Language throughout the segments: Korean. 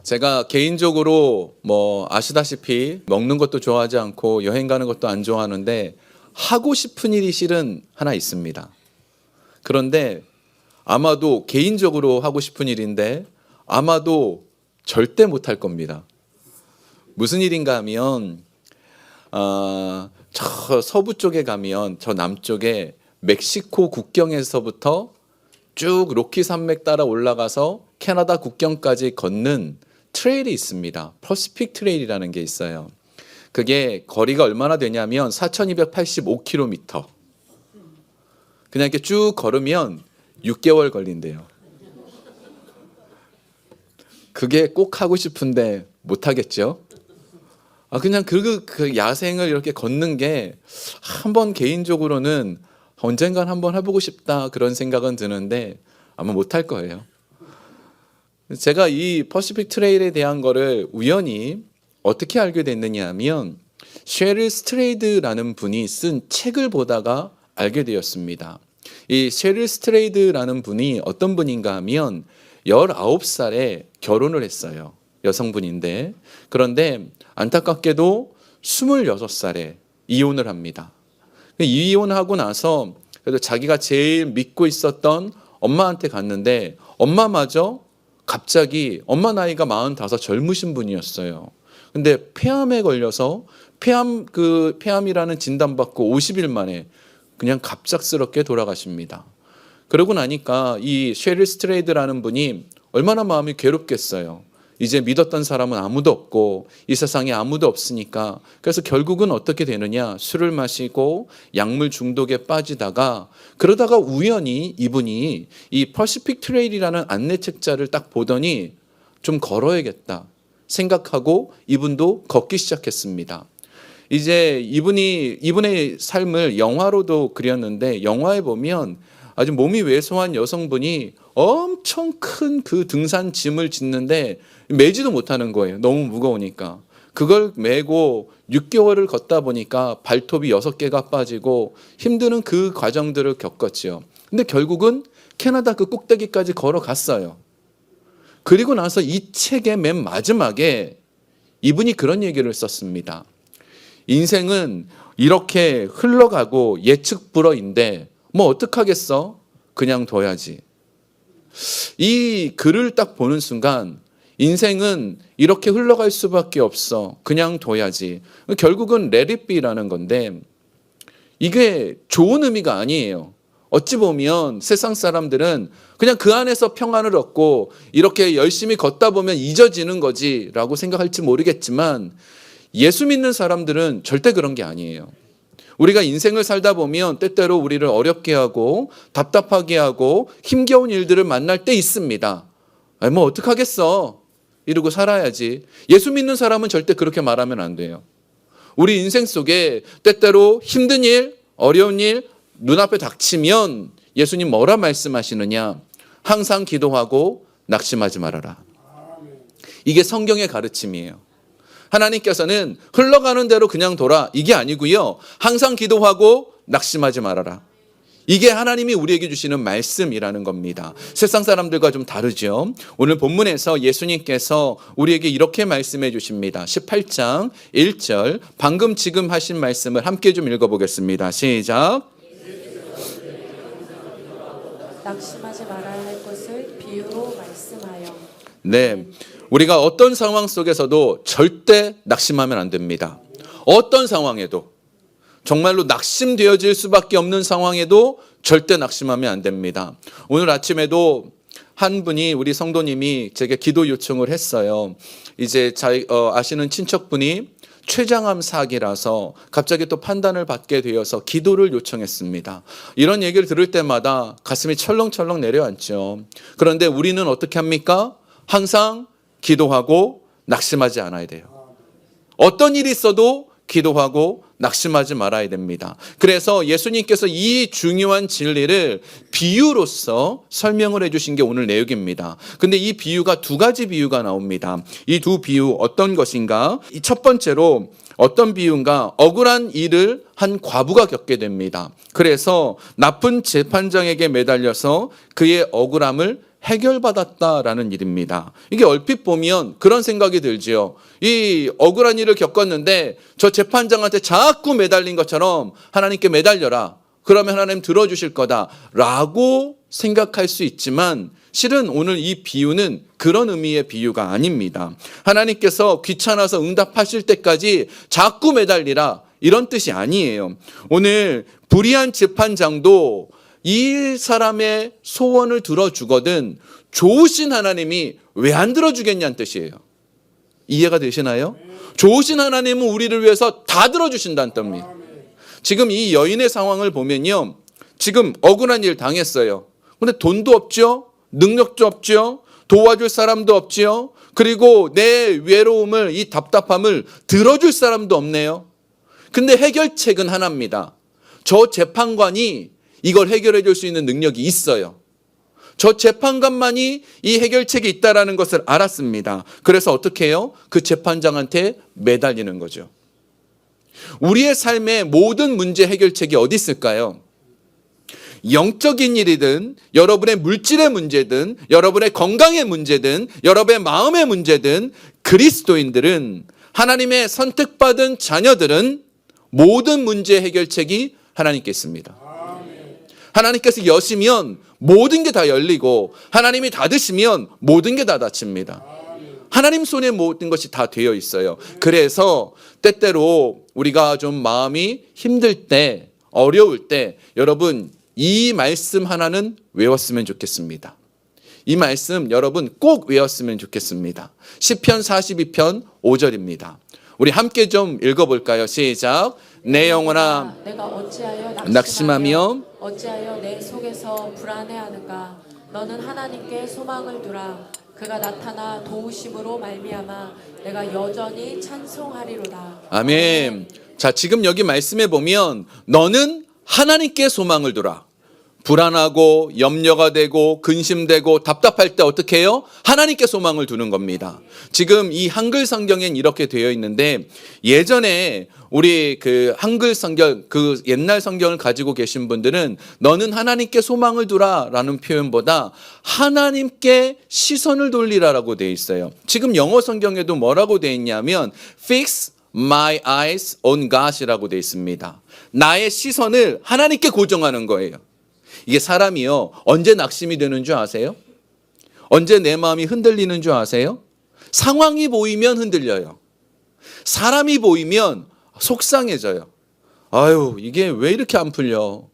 제가 개인적으로 아시다시피 먹는 것도 좋아하지 않고 여행 가는 것도 안 좋아하는데 하고 싶은 일이 실은 하나 있습니다. 그런데 아마도 개인적으로 하고 싶은 일인데 아마도 절대 못할 겁니다. 무슨 일인가 하면 저 서부 쪽에 가면 저 남쪽에 멕시코 국경에서부터 쭉 로키 산맥 따라 올라가서 캐나다 국경까지 걷는 트레일이 있습니다. 퍼시픽 트레일이라는 게 있어요. 그게 거리가 얼마나 되냐면 4,285km. 그냥 이렇게 쭉 걸으면 6개월 걸린대요. 그게 꼭 하고 싶은데 못 하겠죠? 그냥 그 야생을 이렇게 걷는 게 한번 개인적으로는 언젠간 한번 해보고 싶다 그런 생각은 드는데 아마 못 할 거예요. 제가 이 퍼시픽 트레일에 대한 거를 우연히 어떻게 알게 됐느냐 하면 셰릴 스트레이드라는 분이 쓴 책을 보다가 알게 되었습니다. 이 셰릴 스트레이드라는 분이 어떤 분인가 하면 19살에 결혼을 했어요. 여성분인데 그런데 안타깝게도 26살에 이혼을 합니다. 이혼하고 나서 그래도 자기가 제일 믿고 있었던 엄마한테 갔는데 엄마마저 갑자기 엄마 나이가 45 젊으신 분이었어요. 근데 폐암에 걸려서 폐암이라는 진단받고 50일 만에 그냥 갑작스럽게 돌아가십니다. 그러고 나니까 이 셰릴 스트레이드라는 분이 얼마나 마음이 괴롭겠어요. 이제 믿었던 사람은 아무도 없고 이 세상에 아무도 없으니까 그래서 결국은 어떻게 되느냐 술을 마시고 약물 중독에 빠지다가 그러다가 우연히 이분이 이 퍼시픽 트레일이라는 안내책자를 딱 보더니 좀 걸어야겠다 생각하고 이분도 걷기 시작했습니다. 이제 이분의 삶을 영화로도 그렸는데 영화에 보면 아주 몸이 왜소한 여성분이 엄청 큰 그 등산 짐을 짓는데 매지도 못하는 거예요. 너무 무거우니까. 그걸 메고 6개월을 걷다 보니까 발톱이 6개가 빠지고 힘드는 그 과정들을 겪었죠. 근데 결국은 캐나다 그 꼭대기까지 걸어갔어요. 그리고 나서 이 책의 맨 마지막에 이분이 그런 얘기를 썼습니다. 인생은 이렇게 흘러가고 예측불허인데 뭐 어떡하겠어? 그냥 둬야지. 이 글을 딱 보는 순간 인생은 이렇게 흘러갈 수밖에 없어. 그냥 둬야지. 결국은 let it be라는 건데 이게 좋은 의미가 아니에요. 어찌 보면 세상 사람들은 그냥 그 안에서 평안을 얻고 이렇게 열심히 걷다 보면 잊어지는 거지라고 생각할지 모르겠지만 예수 믿는 사람들은 절대 그런 게 아니에요. 우리가 인생을 살다 보면 때때로 우리를 어렵게 하고 답답하게 하고 힘겨운 일들을 만날 때 있습니다. 뭐 어떡하겠어? 이러고 살아야지. 예수 믿는 사람은 절대 그렇게 말하면 안 돼요. 우리 인생 속에 때때로 힘든 일, 어려운 일 눈앞에 닥치면 예수님 뭐라 말씀하시느냐? 항상 기도하고 낙심하지 말아라. 이게 성경의 가르침이에요. 하나님께서는 흘러가는 대로 그냥 둬라 이게 아니고요. 항상 기도하고 낙심하지 말아라. 이게 하나님이 우리에게 주시는 말씀이라는 겁니다. 세상 사람들과 좀 다르죠. 오늘 본문에서 예수님께서 우리에게 이렇게 말씀해 주십니다. 18장 1절 방금 지금 하신 말씀을 함께 좀 읽어보겠습니다. 시작. 낙심하지 말아야 할 것을 비유로 말씀하여. 네, 우리가 어떤 상황 속에서도 절대 낙심하면 안 됩니다. 어떤 상황에도 정말로 낙심되어질 수밖에 없는 상황에도 절대 낙심하면 안 됩니다. 오늘 아침에도 한 분이 우리 성도님이 제게 기도 요청을 했어요. 이제 아시는 친척분이 췌장암 사기라서 갑자기 또 판단을 받게 되어서 기도를 요청했습니다. 이런 얘기를 들을 때마다 가슴이 철렁철렁 내려앉죠. 그런데 우리는 어떻게 합니까? 항상 기도하고 낙심하지 않아야 돼요. 어떤 일이 있어도 기도하고 낙심하지 말아야 됩니다. 그래서 예수님께서 이 중요한 진리를 비유로서 설명을 해주신 게 오늘 내용입니다. 근데 이 비유가 두 가지 비유가 나옵니다. 이 두 비유 어떤 것인가? 이 첫 번째로 어떤 비유인가? 억울한 일을 한 과부가 겪게 됩니다. 그래서 나쁜 재판장에게 매달려서 그의 억울함을 해결받았다라는 일입니다. 이게 얼핏 보면 그런 생각이 들지요. 이 억울한 일을 겪었는데 저 재판장한테 자꾸 매달린 것처럼 하나님께 매달려라. 그러면 하나님 들어주실 거다라고 생각할 수 있지만 실은 오늘 이 비유는 그런 의미의 비유가 아닙니다. 하나님께서 귀찮아서 응답하실 때까지 자꾸 매달리라 이런 뜻이 아니에요. 오늘 불의한 재판장도 이 사람의 소원을 들어주거든 좋으신 하나님이 왜 안 들어주겠냐는 뜻이에요. 이해가 되시나요? 좋으신 하나님은 우리를 위해서 다 들어주신다는 뜻입니다. 지금 이 여인의 상황을 보면요. 지금 억울한 일 당했어요. 근데 돈도 없죠. 능력도 없죠. 도와줄 사람도 없지요. 그리고 내 외로움을, 이 답답함을 들어줄 사람도 없네요. 근데 해결책은 하나입니다. 저 재판관이 이걸 해결해 줄 수 있는 능력이 있어요. 저 재판관만이 이 해결책이 있다라는 것을 알았습니다. 그래서 어떻게 해요? 그 재판장한테 매달리는 거죠. 우리의 삶의 모든 문제 해결책이 어디 있을까요? 영적인 일이든 여러분의 물질의 문제든 여러분의 건강의 문제든 여러분의 마음의 문제든 그리스도인들은 하나님의 선택받은 자녀들은 모든 문제 해결책이 하나님께 있습니다. 하나님께서 여시면 모든 게 다 열리고 하나님이 닫으시면 모든 게 다 닫힙니다. 하나님 손에 모든 것이 다 되어 있어요. 그래서 때때로 우리가 좀 마음이 힘들 때, 어려울 때 여러분 이 말씀 하나는 외웠으면 좋겠습니다. 이 말씀 여러분 꼭 외웠으면 좋겠습니다. 시편 42편 5절입니다. 우리 함께 좀 읽어볼까요? 시작. 내 영혼아 내가 어찌하여 낙심하며 어찌하여 내 속에서 불안해하는가. 너는 하나님께 소망을 두라. 그가 나타나 도우심으로 말미암아 내가 여전히 찬송하리로다. 아멘. 자, 지금 여기 말씀해 보면 너는 하나님께 소망을 두라. 불안하고 염려가 되고 근심되고 답답할 때 어떻게 해요? 하나님께 소망을 두는 겁니다. 지금 이 한글 성경엔 이렇게 되어 있는데 예전에 우리 그 한글 성경, 그 옛날 성경을 가지고 계신 분들은 너는 하나님께 소망을 두라라는 표현보다 하나님께 시선을 돌리라라고 되어 있어요. 지금 영어 성경에도 뭐라고 되어 있냐면 fix my eyes on God이라고 되어 있습니다. 나의 시선을 하나님께 고정하는 거예요. 이게 사람이요 언제 낙심이 되는 줄 아세요? 언제 내 마음이 흔들리는 줄 아세요? 상황이 보이면 흔들려요. 사람이 보이면 속상해져요. 아유 이게 왜 이렇게 안 풀려?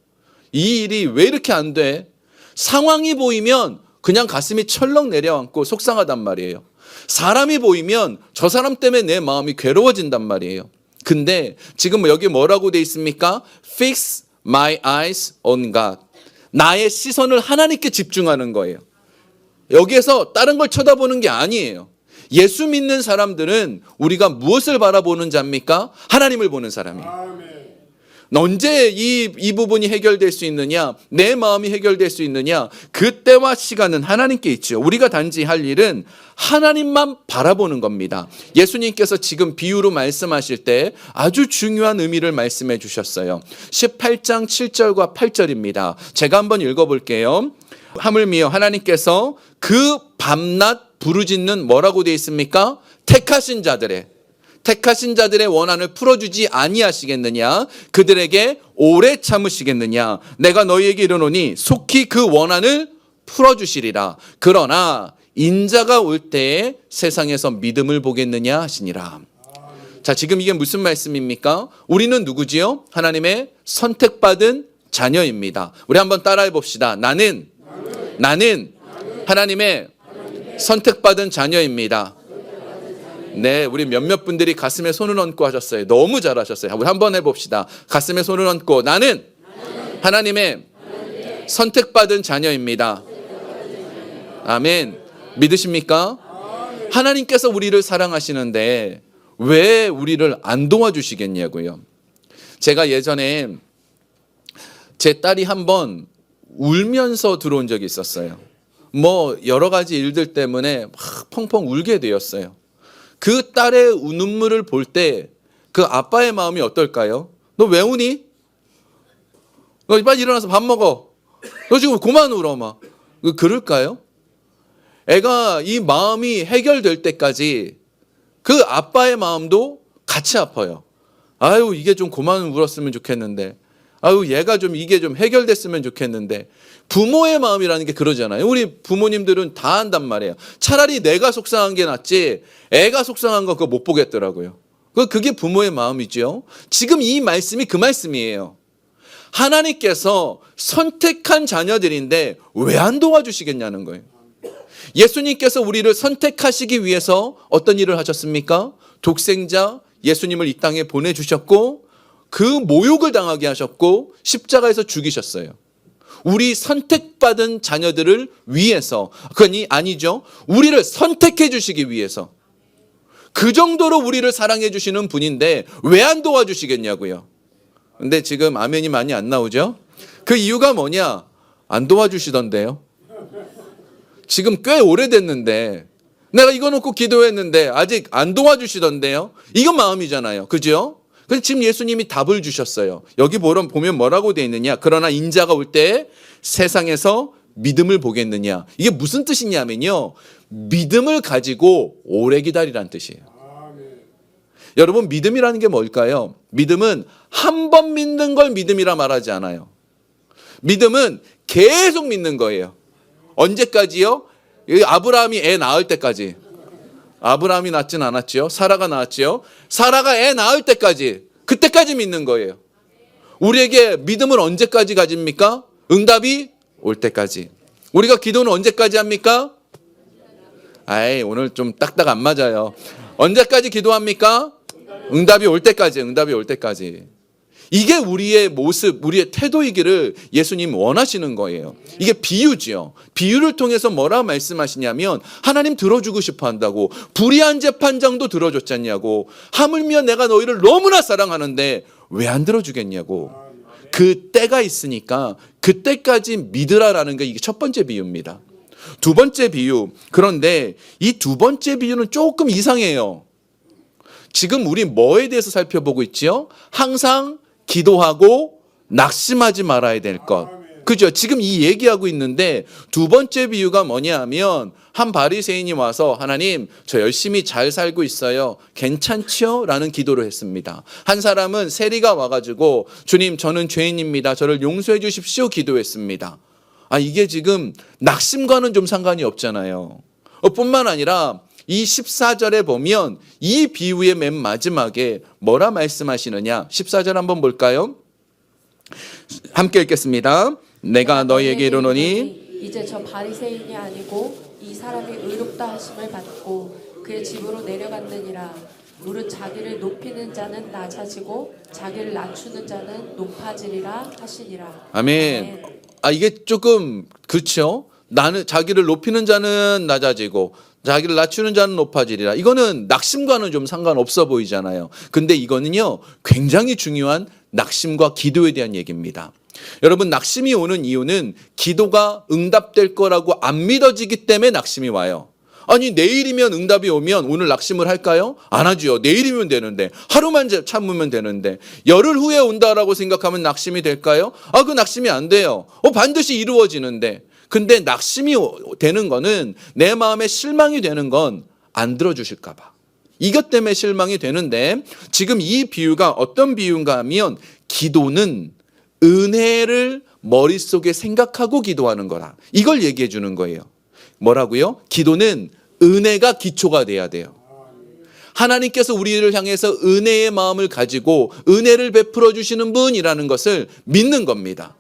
이 일이 왜 이렇게 안 돼? 상황이 보이면 그냥 가슴이 철렁 내려앉고 속상하단 말이에요. 사람이 보이면 저 사람 때문에 내 마음이 괴로워진단 말이에요. 근데 지금 여기 뭐라고 돼 있습니까? Fix my eyes on God. 나의 시선을 하나님께 집중하는 거예요. 여기에서 다른 걸 쳐다보는 게 아니에요. 예수 믿는 사람들은 우리가 무엇을 바라보는 자입니까? 하나님을 보는 사람이에요. 언제 이 부분이 해결될 수 있느냐? 내 마음이 해결될 수 있느냐? 그때와 시간은 하나님께 있죠. 우리가 단지 할 일은 하나님만 바라보는 겁니다. 예수님께서 지금 비유로 말씀하실 때 아주 중요한 의미를 말씀해 주셨어요. 18장 7절과 8절입니다. 제가 한번 읽어볼게요. 하물며 하나님께서 그 밤낮 부르짖는 뭐라고 되어 있습니까? 택하신 자들의 원한을 풀어주지 아니하시겠느냐? 그들에게 오래 참으시겠느냐? 내가 너희에게 이르노니 속히 그 원한을 풀어주시리라. 그러나 인자가 올 때에 세상에서 믿음을 보겠느냐 하시니라. 자, 지금 이게 무슨 말씀입니까? 우리는 누구지요? 하나님의 선택받은 자녀입니다. 우리 한번 따라해 봅시다. 나는 하나님의 선택받은 자녀입니다. 네, 우리 몇몇 분들이 가슴에 손을 얹고 하셨어요. 너무 잘하셨어요. 우리 한번 해봅시다. 가슴에 손을 얹고 나는 하나님의 선택받은 자녀입니다. 아멘. 믿으십니까? 하나님께서 우리를 사랑하시는데 왜 우리를 안 도와주시겠냐고요. 제가 예전에 제 딸이 한번 울면서 들어온 적이 있었어요. 뭐 여러 가지 일들 때문에 막 펑펑 울게 되었어요. 그 딸의 눈물을 볼 때 그 아빠의 마음이 어떨까요? 너 왜 우니? 너 빨리 일어나서 밥 먹어. 너 지금 그만 울어 막. 그럴까요? 애가 이 마음이 해결될 때까지 그 아빠의 마음도 같이 아파요. 아유, 이게 좀 그만 울었으면 좋겠는데. 아유, 얘가 좀 이게 좀 해결됐으면 좋겠는데. 부모의 마음이라는 게 그러잖아요. 우리 부모님들은 다 한단 말이에요. 차라리 내가 속상한 게 낫지 애가 속상한 거 그거 못 보겠더라고요. 그게 부모의 마음이죠. 지금 이 말씀이 그 말씀이에요. 하나님께서 선택한 자녀들인데 왜 안 도와주시겠냐는 거예요. 예수님께서 우리를 선택하시기 위해서 어떤 일을 하셨습니까? 독생자 예수님을 이 땅에 보내주셨고 그 모욕을 당하게 하셨고 십자가에서 죽이셨어요. 우리 선택받은 자녀들을 위해서, 그건 아니죠. 우리를 선택해 주시기 위해서. 그 정도로 우리를 사랑해 주시는 분인데 왜 안 도와주시겠냐고요. 근데 지금 아멘이 많이 안 나오죠? 그 이유가 뭐냐? 안 도와주시던데요. 지금 꽤 오래됐는데 내가 이거 놓고 기도했는데 아직 안 도와주시던데요. 이건 마음이잖아요. 그죠? 그래서 지금 예수님이 답을 주셨어요. 여기 보면 뭐라고 되어 있느냐. 그러나 인자가 올 때 세상에서 믿음을 보겠느냐. 이게 무슨 뜻이냐면요. 믿음을 가지고 오래 기다리라는 뜻이에요. 여러분, 믿음이라는 게 뭘까요? 믿음은 한 번 믿는 걸 믿음이라 말하지 않아요. 믿음은 계속 믿는 거예요. 언제까지요? 아브라함이 애 낳을 때까지. 아브라함이 낳진 않았죠. 사라가 낳았죠. 사라가 애 낳을 때까지. 그때까지 믿는 거예요. 우리에게 믿음을 언제까지 가집니까? 응답이 올 때까지. 우리가 기도는 언제까지 합니까? 아이, 오늘 좀 딱딱 안 맞아요. 언제까지 기도합니까? 응답이 올 때까지. 응답이 올 때까지. 이게 우리의 모습, 우리의 태도이기를 예수님 원하시는 거예요. 이게 비유죠. 비유를 통해서 뭐라 말씀하시냐면 하나님 들어주고 싶어 한다고. 불의한 재판장도 들어줬잖냐고. 하물며 내가 너희를 너무나 사랑하는데 왜 안 들어주겠냐고. 그 때가 있으니까 그때까지 믿으라라는 게 이게 첫 번째 비유입니다. 두 번째 비유. 그런데 이 두 번째 비유는 조금 이상해요. 지금 우리 뭐에 대해서 살펴보고 있지요? 항상 기도하고 낙심하지 말아야 될 것. 그죠? 지금 이 얘기하고 있는데 두 번째 비유가 뭐냐 하면 한 바리새인이 와서 하나님 저 열심히 잘 살고 있어요. 괜찮지요? 라는 기도를 했습니다. 한 사람은 세리가 와가지고 주님 저는 죄인입니다. 저를 용서해 주십시오. 기도했습니다. 이게 지금 낙심과는 좀 상관이 없잖아요. 뿐만 아니라 이 14절에 보면 이 비유의 맨 마지막에 뭐라 말씀하시느냐. 14절 한번 볼까요? 함께 읽겠습니다. 내가 너희에게 이르노니 이제 저 바리새인이 아니고 이 사람이 의롭다 하심을 받고 그의 집으로 내려갔느니라. 무릇 자기를 높이는 자는 낮아지고 자기를 낮추는 자는 높아지리라 하시니라. 아멘. 이게 조금 그렇죠. 나는 자기를 높이는 자는 낮아지고 자기를 낮추는 자는 높아지리라. 이거는 낙심과는 좀 상관없어 보이잖아요. 근데 이거는요 굉장히 중요한 낙심과 기도에 대한 얘기입니다. 여러분, 낙심이 오는 이유는 기도가 응답될 거라고 안 믿어지기 때문에 낙심이 와요. 아니 내일이면 응답이 오면 오늘 낙심을 할까요? 안 하죠. 내일이면 되는데, 하루만 참으면 되는데, 열흘 후에 온다라고 생각하면 낙심이 될까요? 그 낙심이 안 돼요. 반드시 이루어지는데. 근데 낙심이 되는 거는 내 마음에 실망이 되는 건 안 들어주실까 봐. 이것 때문에 실망이 되는데, 지금 이 비유가 어떤 비유인가 하면 기도는 은혜를 머릿속에 생각하고 기도하는 거라. 이걸 얘기해 주는 거예요. 뭐라고요? 기도는 은혜가 기초가 돼야 돼요. 하나님께서 우리를 향해서 은혜의 마음을 가지고 은혜를 베풀어 주시는 분이라는 것을 믿는 겁니다.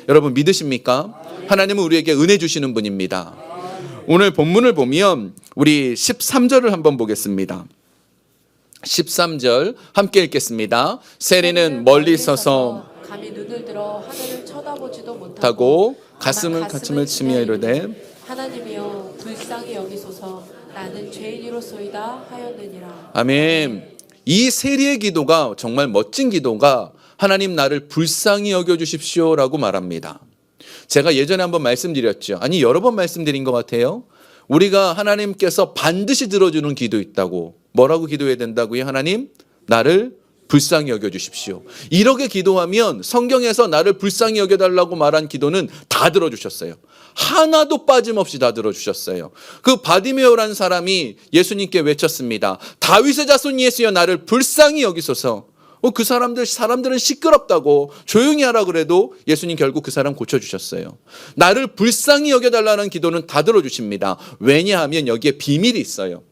여러분 믿으십니까? 하나님은 우리에게 은혜 주시는 분입니다. 오늘 본문을 보면 우리 13절을 한번 보겠습니다. 13절 함께 읽겠습니다. 세리는 멀리 서서 감히 눈을 들어 하늘을 쳐다보지도 못하고 하고 가슴을 치며 이르되 하나님이여 불쌍히 여기소서 나는 죄인이로소이다 하였느니라. 아멘. 이 세리의 기도가 정말 멋진 기도가 하나님 나를 불쌍히 여겨주십시오라고 말합니다. 제가 예전에 한번 말씀드렸죠. 여러 번 말씀드린 것 같아요. 우리가 하나님께서 반드시 들어주는 기도 있다고. 뭐라고 기도해야 된다고요? 하나님 나를 불쌍히 여겨주십시오. 이렇게 기도하면 성경에서 나를 불쌍히 여겨달라고 말한 기도는 다 들어주셨어요. 하나도 빠짐없이 다 들어주셨어요. 그 바디메오라는 사람이 예수님께 외쳤습니다. 다윗의 자손 예수여 나를 불쌍히 여기소서. 그 사람들은 시끄럽다고 조용히 하라 그래도 예수님 결국 그 사람 고쳐주셨어요. 나를 불쌍히 여겨달라는 기도는 다 들어주십니다. 왜냐하면 여기에 비밀이 있어요.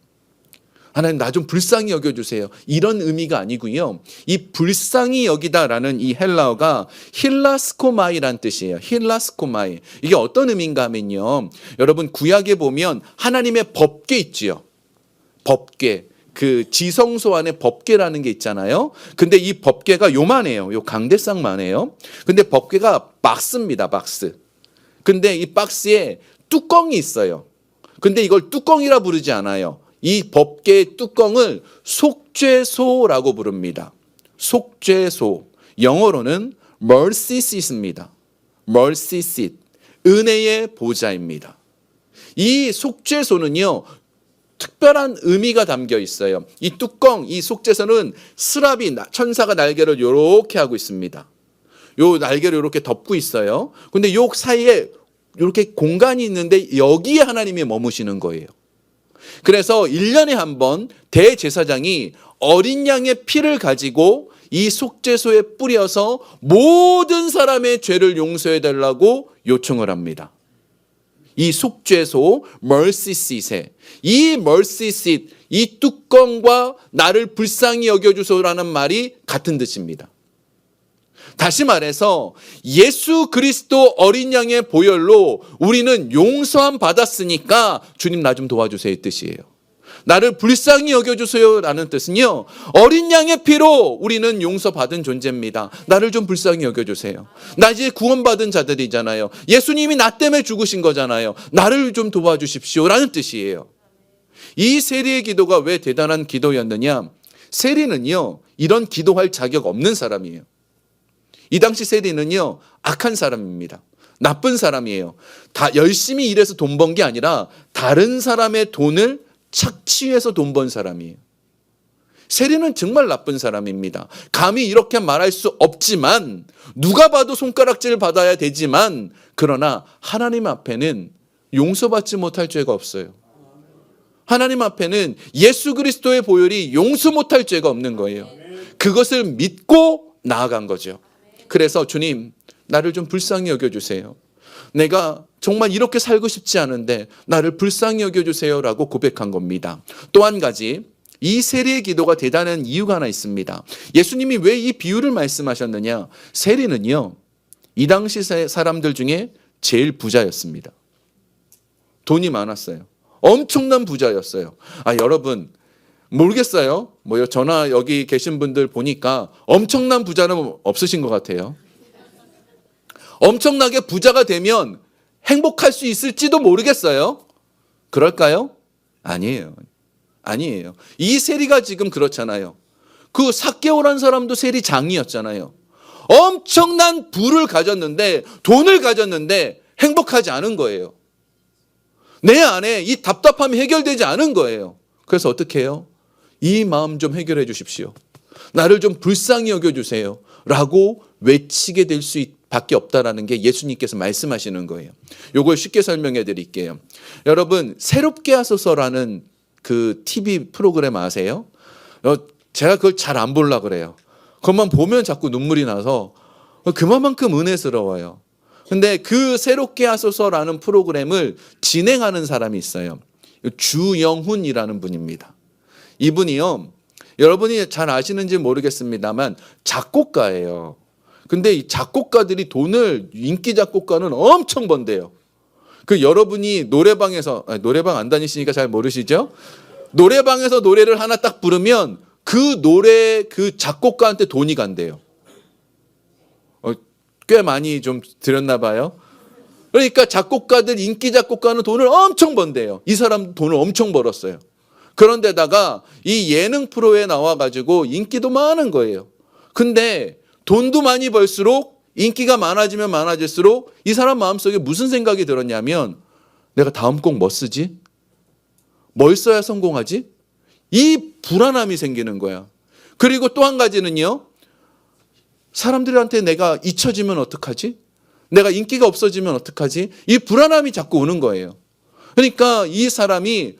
하나님 나 좀 불쌍히 여겨주세요. 이런 의미가 아니고요. 이 불쌍히 여기다라는 이 헬라어가 힐라스코마이란 뜻이에요. 힐라스코마이. 이게 어떤 의미인가 하면요. 여러분 구약에 보면 하나님의 법궤 있지요. 법궤. 그 지성소 안에 법궤라는 게 있잖아요. 근데 이 법궤가 요만해요. 요 강대상만해요. 근데 법궤가 박스입니다. 박스. 근데 이 박스에 뚜껑이 있어요. 근데 이걸 뚜껑이라 부르지 않아요. 이 법궤의 뚜껑을 속죄소라고 부릅니다. 속죄소. 영어로는 mercy seat입니다. mercy seat. 은혜의 보좌입니다. 이 속죄소는요. 특별한 의미가 담겨 있어요. 이 뚜껑, 이 속죄소는 스라비, 천사가 날개를 이렇게 하고 있습니다. 요 날개를 이렇게 덮고 있어요. 근데 요 사이에 이렇게 공간이 있는데 여기에 하나님이 머무시는 거예요. 그래서 1년에 한 번 대제사장이 어린 양의 피를 가지고 이 속죄소에 뿌려서 모든 사람의 죄를 용서해 달라고 요청을 합니다. 이 속죄소 mercy seat에 이 mercy seat 이 뚜껑과 나를 불쌍히 여겨주소라는 말이 같은 뜻입니다. 다시 말해서 예수 그리스도 어린 양의 보혈로 우리는 용서함 받았으니까 주님 나 좀 도와주세요 이 뜻이에요. 나를 불쌍히 여겨주세요라는 뜻은요. 어린 양의 피로 우리는 용서받은 존재입니다. 나를 좀 불쌍히 여겨주세요. 나 이제 구원받은 자들이잖아요. 예수님이 나 때문에 죽으신 거잖아요. 나를 좀 도와주십시오라는 뜻이에요. 이 세리의 기도가 왜 대단한 기도였느냐. 세리는요. 이런 기도할 자격 없는 사람이에요. 이 당시 세리는요. 악한 사람입니다. 나쁜 사람이에요. 다 열심히 일해서 돈 번 게 아니라 다른 사람의 돈을 착취해서 돈 번 사람이에요. 세리는 정말 나쁜 사람입니다. 감히 이렇게 말할 수 없지만 누가 봐도 손가락질 받아야 되지만 그러나 하나님 앞에는 용서받지 못할 죄가 없어요. 하나님 앞에는 예수 그리스도의 보혈이 용서 못할 죄가 없는 거예요. 그것을 믿고 나아간 거죠. 그래서 주님 나를 좀 불쌍히 여겨주세요. 내가 정말 이렇게 살고 싶지 않은데 나를 불쌍히 여겨주세요라고 고백한 겁니다. 또 한 가지 이 세리의 기도가 대단한 이유가 하나 있습니다. 예수님이 왜 이 비유를 말씀하셨느냐. 세리는요. 이 당시 사람들 중에 제일 부자였습니다. 돈이 많았어요. 엄청난 부자였어요. 여러분 모르겠어요. 전화 여기 계신 분들 보니까 엄청난 부자는 없으신 것 같아요. 엄청나게 부자가 되면 행복할 수 있을지도 모르겠어요. 그럴까요? 아니에요. 아니에요. 이 세리가 지금 그렇잖아요. 그 삭개오라는 사람도 세리장이었잖아요. 엄청난 부를 가졌는데 돈을 가졌는데 행복하지 않은 거예요. 내 안에 이 답답함이 해결되지 않은 거예요. 그래서 어떻게 해요? 이 마음 좀 해결해 주십시오. 나를 좀 불쌍히 여겨주세요. 라고 외치게 될 수 밖에 없다라는 게 예수님께서 말씀하시는 거예요. 이걸 쉽게 설명해 드릴게요. 여러분 새롭게 하소서라는 그 TV 프로그램 아세요? 제가 그걸 잘 안 보려고 그래요. 그것만 보면 자꾸 눈물이 나서 그만큼 은혜스러워요. 근데 그 새롭게 하소서라는 프로그램을 진행하는 사람이 있어요. 주영훈이라는 분입니다. 이분이요. 여러분이 잘 아시는지 모르겠습니다만 작곡가예요. 근데 이 작곡가들이 돈을 인기 작곡가는 엄청 번대요. 그 여러분이 노래방 안 다니시니까 잘 모르시죠? 노래방에서 노래를 하나 딱 부르면 그 노래 그 작곡가한테 돈이 간대요. 꽤 많이 좀 들었나 봐요. 그러니까 작곡가들 인기 작곡가는 돈을 엄청 번대요. 이 사람 돈을 엄청 벌었어요. 그런데다가 이 예능 프로에 나와가지고 인기도 많은 거예요. 근데 돈도 많이 벌수록 인기가 많아지면 많아질수록 이 사람 마음속에 무슨 생각이 들었냐면 내가 다음 곡 뭐 쓰지? 뭘 써야 성공하지? 이 불안함이 생기는 거야. 그리고 또 한 가지는요. 사람들한테 내가 잊혀지면 어떡하지? 내가 인기가 없어지면 어떡하지? 이 불안함이 자꾸 오는 거예요. 그러니까 이 사람이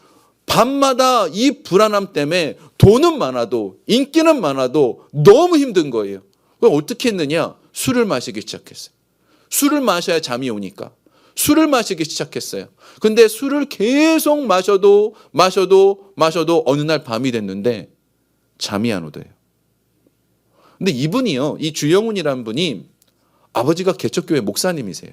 밤마다 이 불안함 때문에 돈은 많아도 인기는 많아도 너무 힘든 거예요. 그럼 어떻게 했느냐? 술을 마시기 시작했어요. 술을 마셔야 잠이 오니까. 술을 마시기 시작했어요. 근데 술을 계속 마셔도 어느 날 밤이 됐는데 잠이 안 오대요. 근데 이분이요, 이 주영훈이라는 분이 아버지가 개척교회 목사님이세요.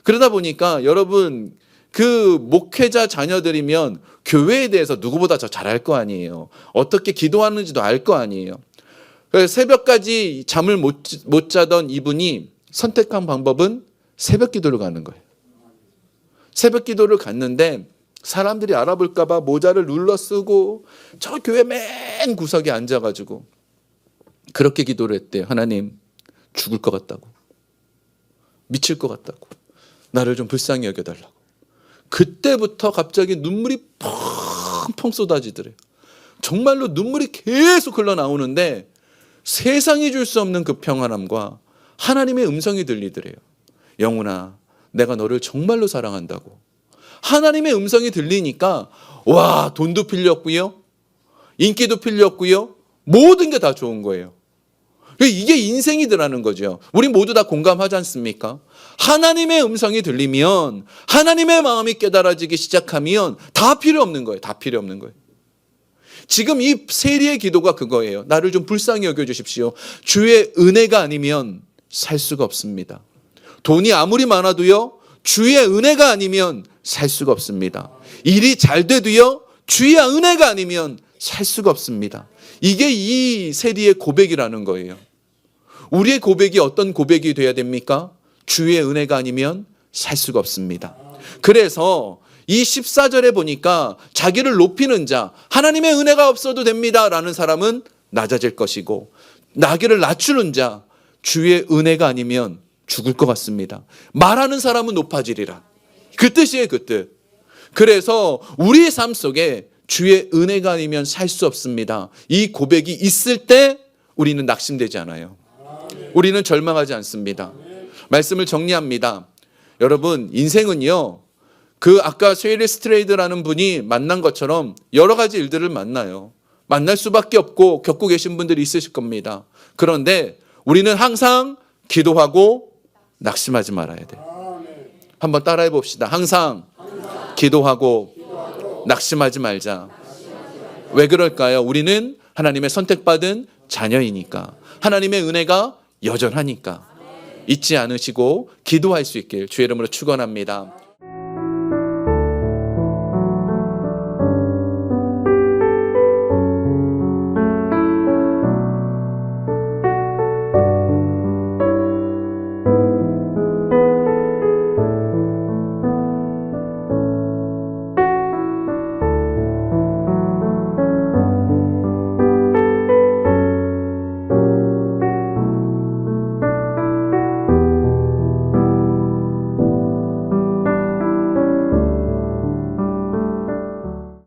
그러다 보니까 여러분, 그 목회자 자녀들이면 교회에 대해서 누구보다 더 잘 알 거 아니에요. 어떻게 기도하는지도 알 거 아니에요. 새벽까지 잠을 못 자던 이분이 선택한 방법은 새벽 기도를 가는 거예요. 새벽 기도를 갔는데 사람들이 알아볼까 봐 모자를 눌러 쓰고 저 교회 맨 구석에 앉아가지고 그렇게 기도를 했대요. 하나님, 죽을 것 같다고. 미칠 것 같다고. 나를 좀 불쌍히 여겨달라고. 그때부터 갑자기 눈물이 펑펑 쏟아지더래요. 정말로 눈물이 계속 흘러나오는데 세상이 줄 수 없는 그 평안함과 하나님의 음성이 들리더래요. 영훈아, 내가 너를 정말로 사랑한다고. 하나님의 음성이 들리니까 와, 돈도 필요없고요. 인기도 필요없고요. 모든 게 다 좋은 거예요. 이게 인생이더라는 거죠. 우리 모두 다 공감하지 않습니까? 하나님의 음성이 들리면, 하나님의 마음이 깨달아지기 시작하면 다 필요 없는 거예요. 다 필요 없는 거예요. 지금 이 세리의 기도가 그거예요. 나를 좀 불쌍히 여겨주십시오. 주의 은혜가 아니면 살 수가 없습니다. 돈이 아무리 많아도요, 주의 은혜가 아니면 살 수가 없습니다. 일이 잘 돼도요, 주의 은혜가 아니면 살 수가 없습니다. 이게 이 세리의 고백이라는 거예요. 우리의 고백이 어떤 고백이 돼야 됩니까? 주의 은혜가 아니면 살 수가 없습니다. 그래서 이 14절에 보니까 자기를 높이는 자, 하나님의 은혜가 없어도 됩니다 라는 사람은 낮아질 것이고, 나기를 낮추는 자, 주의 은혜가 아니면 죽을 것 같습니다. 말하는 사람은 높아지리라. 그 뜻이에요, 그 뜻. 그래서 우리의 삶 속에 주의 은혜가 아니면 살 수 없습니다. 이 고백이 있을 때 우리는 낙심되지 않아요. 우리는 절망하지 않습니다. 말씀을 정리합니다. 여러분, 인생은요, 그 아까 쉐릴 스트레이드라는 분이 만난 것처럼 여러 가지 일들을 만나요. 만날 수밖에 없고 겪고 계신 분들이 있으실 겁니다. 그런데 우리는 항상 기도하고 낙심하지 말아야 돼요. 한번 따라해 봅시다. 항상 기도하고 낙심하지 말자. 왜 그럴까요? 우리는 하나님의 선택받은 자녀이니까. 하나님의 은혜가 여전하니까. 잊지 않으시고 기도할 수 있길 주의 이름으로 축원합니다.